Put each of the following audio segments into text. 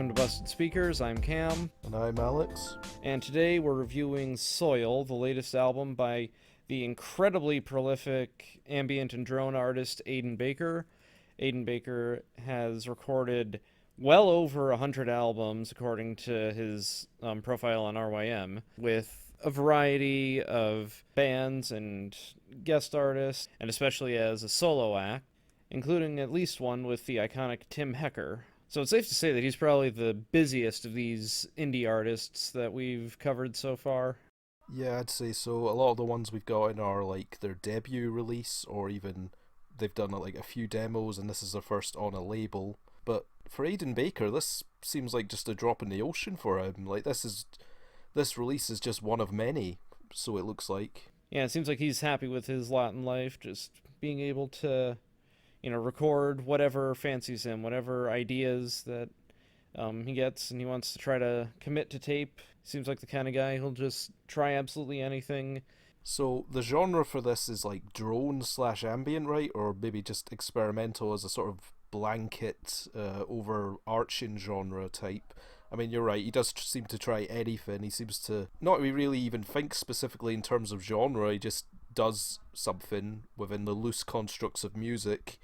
welcome to Busted Speakers. I'm Cam. And I'm Alex. And today we're reviewing Soil, the latest album by the incredibly prolific ambient and drone artist Aidan Baker. Aidan Baker has recorded well over 100 albums, according to his profile on RYM, with a variety of bands and guest artists, and especially as a solo act, including at least one with the iconic Tim Hecker. So it's safe to say that he's probably the busiest of these indie artists that we've covered so far. Yeah, I'd say so. A lot of the ones we've gotten are like their debut release, or even they've done like a few demos and this is their first on a label. But for Aidan Baker, this seems like just a drop in the ocean for him. Like this release is just one of many, so it looks like. Yeah, it seems like he's happy with his lot in life, just being able to record whatever fancies him, whatever ideas that he gets, and he wants to try to commit to tape. Seems like the kind of guy who'll just try absolutely anything. So the genre for this is like drone slash ambient, right? Or maybe just experimental as a sort of blanket overarching genre type. I mean, you're right, he does seem to try anything. He seems to not really even think specifically in terms of genre, he just does something within the loose constructs of music.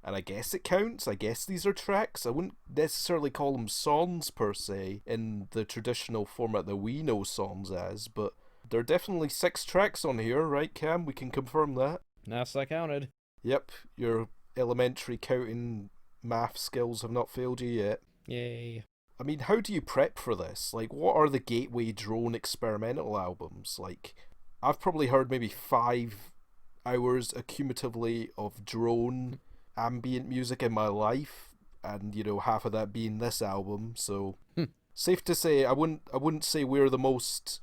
And I guess it counts. I guess these are tracks. I wouldn't necessarily call them songs per se in the traditional format that we know songs as, but there are definitely 6 tracks on here, right, Cam? We can confirm that. Last I counted. Yep, your elementary counting math skills have not failed you yet. Yay. I mean, how do you prep for this? Like, what are the gateway drone experimental albums? Like, I've probably heard maybe 5 hours accumulatively of drone ambient music in my life, and half of that being this album, so safe to say I wouldn't say we're the most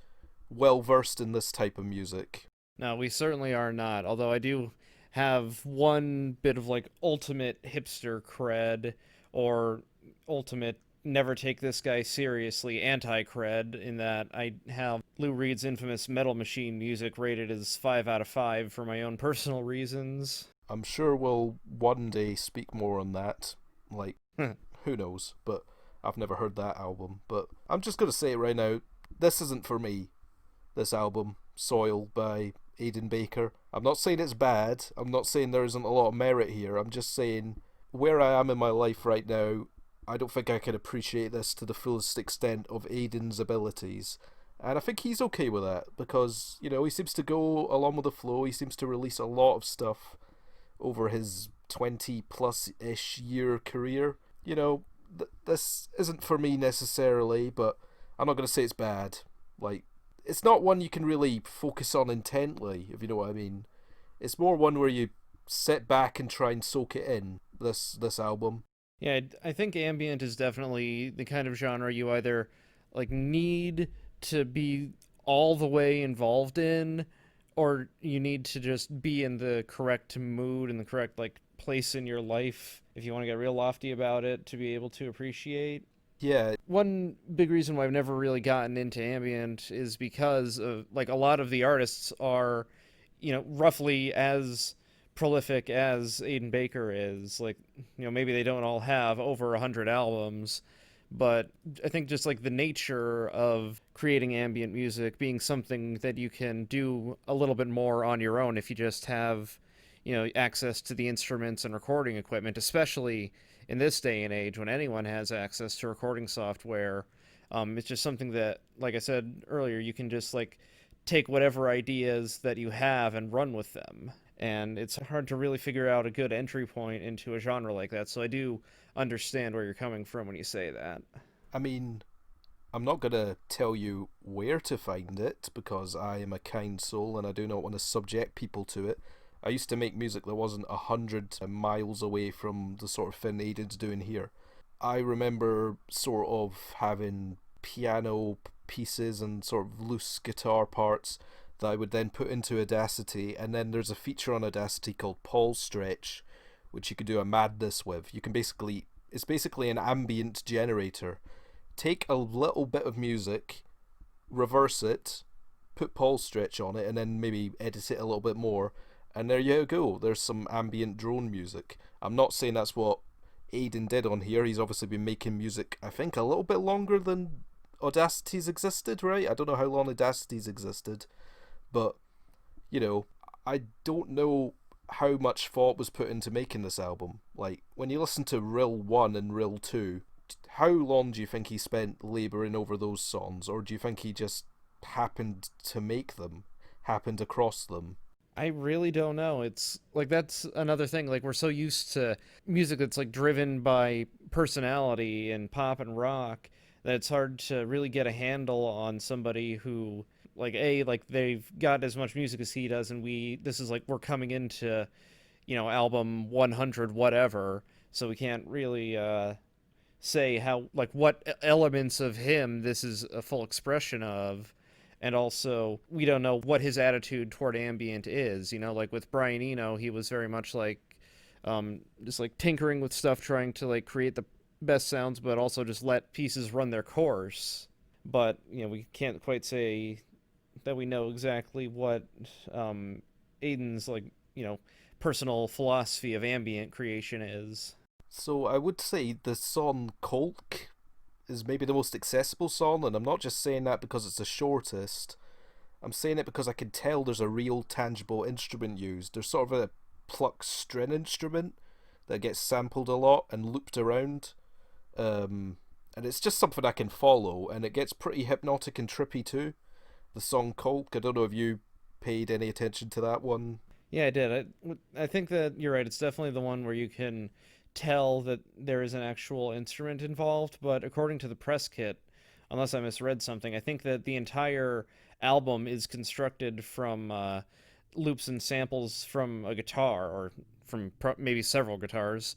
well versed in this type of music. No, we certainly are not, although I do have one bit of like ultimate hipster cred, or ultimate never take this guy seriously anti-cred, in that I have Lou Reed's infamous Metal Machine music rated as 5 out of 5 for my own personal reasons. I'm sure we'll one day speak more on that. Like, who knows? But I've never heard that album. But I'm just going to say it right now. This isn't for me. This album, Soil by Aidan Baker. I'm not saying it's bad. I'm not saying there isn't a lot of merit here. I'm just saying where I am in my life right now, I don't think I can appreciate this to the fullest extent of Aidan's abilities. And I think he's okay with that because, he seems to go along with the flow. He seems to release a lot of stuff over his 20-plus-ish year career. This isn't for me necessarily, but I'm not going to say it's bad. Like, it's not one you can really focus on intently, if you know what I mean. It's more one where you sit back and try and soak it in, this album. Yeah, I think ambient is definitely the kind of genre you either like need to be all the way involved in, or you need to just be in the correct mood and the correct like place in your life, if you want to get real lofty about it, to be able to appreciate. Yeah. One big reason why I've never really gotten into ambient is because of like a lot of the artists are, roughly as prolific as Aidan Baker is. Like, maybe they don't all have over 100 albums, but I think just like the nature of creating ambient music being something that you can do a little bit more on your own if you just have, access to the instruments and recording equipment, especially in this day and age when anyone has access to recording software. It's just something that, like I said earlier, you can just like take whatever ideas that you have and run with them. And it's hard to really figure out a good entry point into a genre like that. So I do understand where you're coming from when you say that. I mean, I'm not going to tell you where to find it because I am a kind soul and I do not want to subject people to it. I used to make music that wasn't 100 miles away from the sort of thing Aidan's doing here. I remember sort of having piano pieces and sort of loose guitar parts that I would then put into Audacity, and then there's a feature on Audacity called Paul Stretch, which you can do a madness with. You can it's basically an ambient generator. Take a little bit of music, reverse it, put Paul Stretch on it, and then maybe edit it a little bit more, and there you go. There's some ambient drone music. I'm not saying that's what Aidan did on here, he's obviously been making music, I think, a little bit longer than Audacity's existed, right? I don't know how long Audacity's existed, but, you know, I don't know how much thought was put into making this album. Like, when you listen to Rill 1 and Rill 2, how long do you think he spent labouring over those songs? Or do you think he just happened to make them? Happened across them? I really don't know. It's like that's another thing. Like we're so used to music that's like driven by personality and pop and rock that it's hard to really get a handle on somebody who like like they've got as much music as he does and we this is like we're coming into, album 100 whatever, so we can't really say how like what elements of him this is a full expression of, and also we don't know what his attitude toward ambient is. Like with Brian Eno, he was very much like just like tinkering with stuff, trying to like create the best sounds, but also just let pieces run their course. But we can't quite say that we know exactly what Aiden's like personal philosophy of ambient creation is. So I would say the song Kolk is maybe the most accessible song, and I'm not just saying that because it's the shortest. I'm saying it because I can tell there's a real tangible instrument used. There's sort of a plucked string instrument that gets sampled a lot and looped around. And it's just something I can follow, and it gets pretty hypnotic and trippy too. The song Kolk, I don't know if you paid any attention to that one. Yeah, I did. I think that you're right. It's definitely the one where you can tell that there is an actual instrument involved, but according to the press kit, unless I misread something, I think that the entire album is constructed from loops and samples from a guitar, or from maybe several guitars.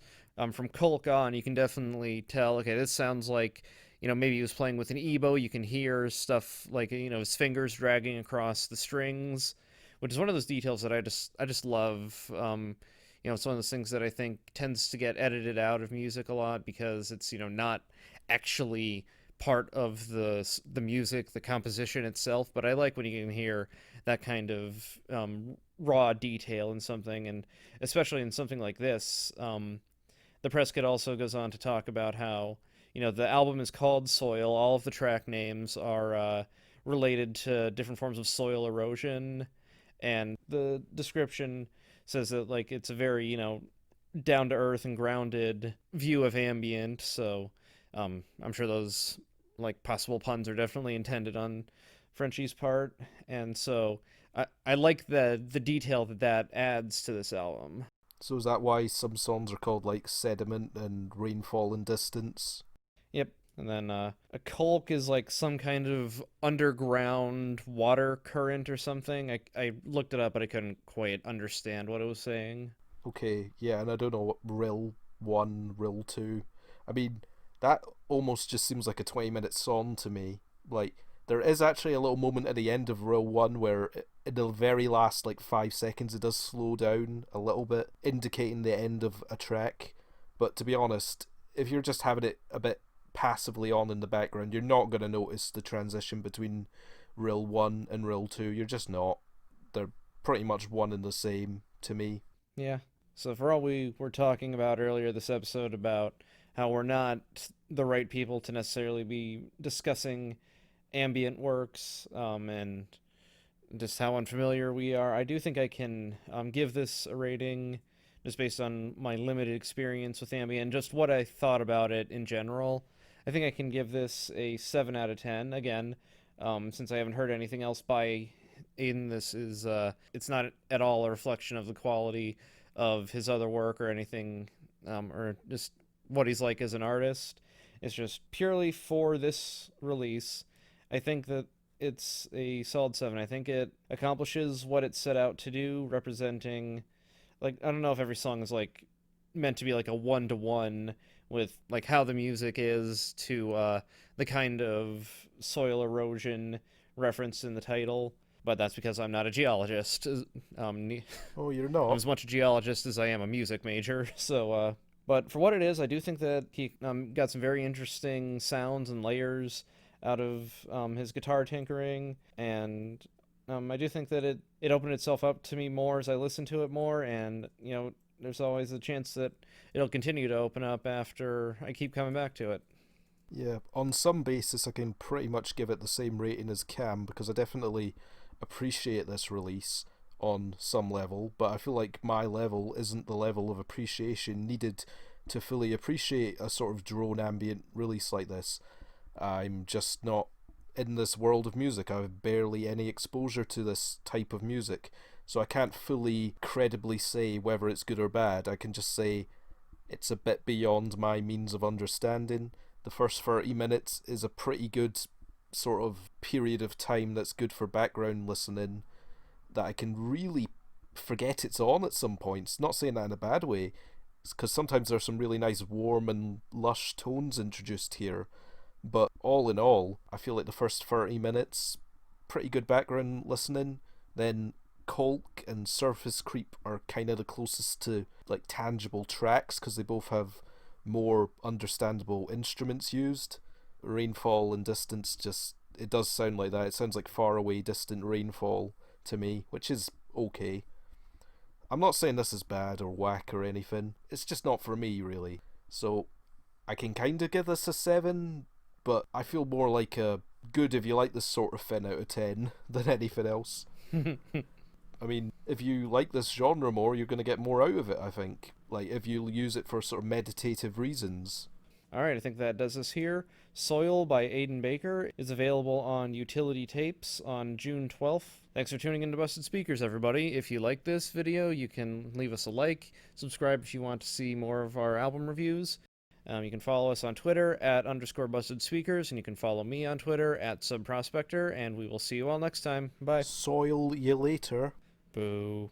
From Kolk on, you can definitely tell, okay, this sounds like, maybe he was playing with an ebow. You can hear stuff like, his fingers dragging across the strings, which is one of those details that I just love. It's one of those things that I think tends to get edited out of music a lot because it's not actually part of the music, the composition itself. But I like when you can hear that kind of raw detail in something, and especially in something like this. The press kit also goes on to talk about how the album is called Soil. All of the track names are related to different forms of soil erosion, and the description says that like it's a very down to earth and grounded view of ambient. So I'm sure those like possible puns are definitely intended on Frenchie's part, and so I like the detail that adds to this album. So is that why some songs are called like Sediment and Rainfall and Distance? Yep. And then a kolk is like some kind of underground water current or something. I looked it up, but I couldn't quite understand what it was saying. Okay, yeah, and I don't know what Rill 1, Rill 2. I mean, that almost just seems like a 20-minute song to me. Like, there is actually a little moment at the end of Rill 1 where in the very last, like, 5 seconds it does slow down a little bit, indicating the end of a track. But to be honest, if you're just having it a bit passively on in the background, you're not going to notice the transition between Rill 1 and Rill 2. You're just not. They're pretty much one and the same to me. Yeah. So for all we were talking about earlier this episode about how we're not the right people to necessarily be discussing ambient works, and just how unfamiliar we are, I do think I can give this a rating just based on my limited experience with ambient and just what I thought about it in general. I think I can give this a 7 out of 10. Again, since I haven't heard anything else by Aiden, this is it's not at all a reflection of the quality of his other work or anything, or just what he's like as an artist. It's just purely for this release. I think that it's a solid 7. I think it accomplishes what it set out to do, representing, like, I don't know if every song is like meant to be like a one to one with like how the music is to the kind of soil erosion referenced in the title. But that's because I'm not a geologist. Oh, you're I'm not? as much a geologist as I am a music major. So, but for what it is, I do think that he got some very interesting sounds and layers out of his guitar tinkering, and I do think that it opened itself up to me more as I listened to it more, and there's always a chance that it'll continue to open up after I keep coming back to it. Yeah, on some basis, I can pretty much give it the same rating as Cam because I definitely appreciate this release on some level, but I feel like my level isn't the level of appreciation needed to fully appreciate a sort of drone ambient release like this. I'm just not in this world of music. I have barely any exposure to this type of music, so I can't fully credibly say whether it's good or bad. I can just say it's a bit beyond my means of understanding. The first 30 minutes is a pretty good sort of period of time that's good for background listening that I can really forget it's on at some points. Not saying that in a bad way, because sometimes there's some really nice warm and lush tones introduced here. But all in all, I feel like the first 30 minutes, pretty good background listening. Then Colk and Surface Creep are kind of the closest to like tangible tracks because they both have more understandable instruments used. Rainfall and Distance just it does sound like that. It sounds like far away distant rainfall to me, which is okay. I'm not saying this is bad or whack or anything. It's just not for me really. So I can kind of give this a 7, but I feel more like a good if you like this sort of thing out of 10 than anything else. I mean, if you like this genre more, you're going to get more out of it, I think. Like, if you use it for sort of meditative reasons. All right, I think that does us here. Soil by Aidan Baker is available on Utility Tapes on June 12th. Thanks for tuning into Busted Speakers, everybody. If you like this video, you can leave us a like, subscribe if you want to see more of our album reviews. You can follow us on Twitter at _Busted Speakers, and you can follow me on Twitter at SubProspector, and we will see you all next time. Bye. Soil you later. Boo.